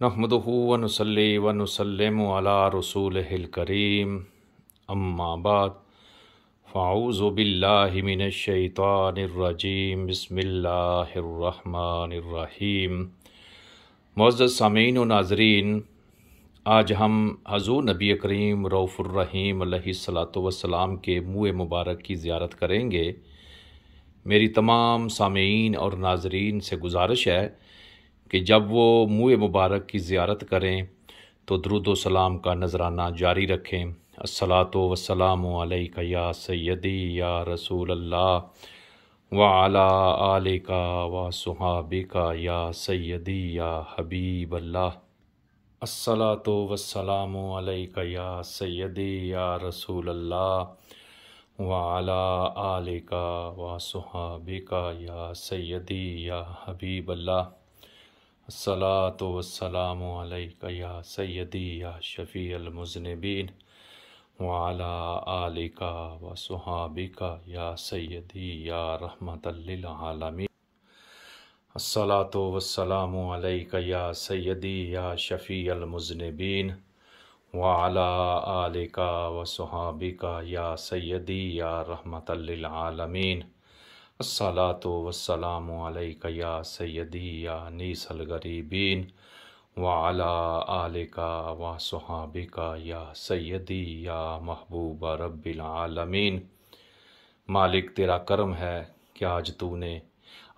نحمدہ ونصلی ونسلم علی رسولہ الکریم اما بعد فاعوذ باللہ من الشیطان الرجیم بسم اللہ الرحمن الرحیم۔ معزز سامعین و ناظرین، آج ہم حضور نبی کریم رؤوف الرحیم علیہ الصلاۃ والسلام کے منہ مبارک کی زیارت کریں گے۔ میری تمام سامعین اور ناظرین سے گزارش ہے کہ جب وہ منہ مبارک کی زیارت کریں تو درود و سلام کا نذرانہ جاری رکھیں۔ الصلاۃ والسلام علیک یا سیدی یا رسول اللہ وعلی آلک وصحابک یا سیدی یا حبیب اللہ۔ الصلاۃ والسلام علیک یا سیدی یا رسول اللہ وعلی آلک وصحابک یا سیدی یا حبیب اللہ۔ الصلاۃ والسلام علیک یا سیدی یا شفیع المذنبین وعلی آلک وصحابک یا سیدی یا رحمۃ للعالمین۔ الصلاۃ والسلام علیک یا سیدی یا شفیع المذنبین وعلی آلک وصحابک یا سیدی یا رحمۃ للعالمین۔ الصلاۃ والسلام علیک یا سیدی یا انیس الغریبین وعلی آلک وصحابک یا سیدی یا محبوب رب العالمین۔ مالک تیرا کرم ہے کہ آج تو نے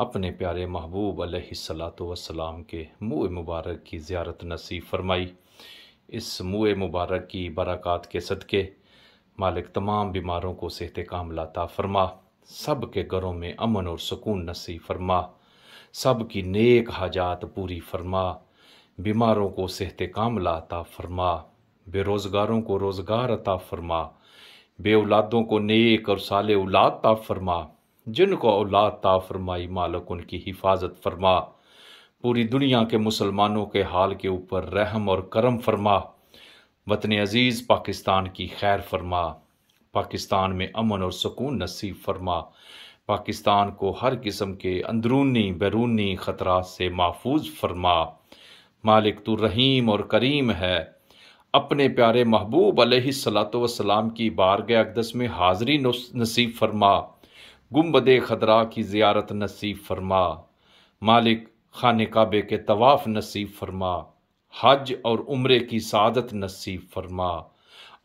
اپنے پیارے محبوب علیہ الصلاۃ والسلام کے منہ مبارک کی زیارت نصیب فرمائی۔ اس منہ مبارک کی برکات کے صدقے مالک تمام بیماروں کو صحت کاملہ عطا فرما، سب کے گھروں میں امن اور سکون نصیب فرما، سب کی نیک حاجات پوری فرما، بیماروں کو صحت کاملہ عطا فرما، بے روزگاروں کو روزگار عطا فرما، بے اولادوں کو نیک اور صالح اولاد عطا فرما، جن کو اولاد عطا فرمائی مالک ان کی حفاظت فرما، پوری دنیا کے مسلمانوں کے حال کے اوپر رحم اور کرم فرما، وطن عزیز پاکستان کی خیر فرما، پاکستان میں امن اور سکون نصیب فرما، پاکستان کو ہر قسم کے اندرونی بیرونی خطرات سے محفوظ فرما۔ مالک تو رحیم اور کریم ہے، اپنے پیارے محبوب علیہ الصلاۃ والسلام کی بارگاہ اقدس میں حاضری نصیب فرما، گنبد خضرا کی زیارت نصیب فرما، مالک خانہ کعبے کے طواف نصیب فرما، حج اور عمرے کی سعادت نصیب فرما۔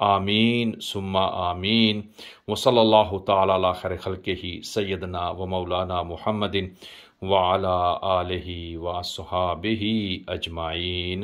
آمین ثم آمین۔ وصلی اللہ تعالی علی خیر خلقہ سیدنا و مولانا محمد وعلی آلہ و اصحابہ اجمعین۔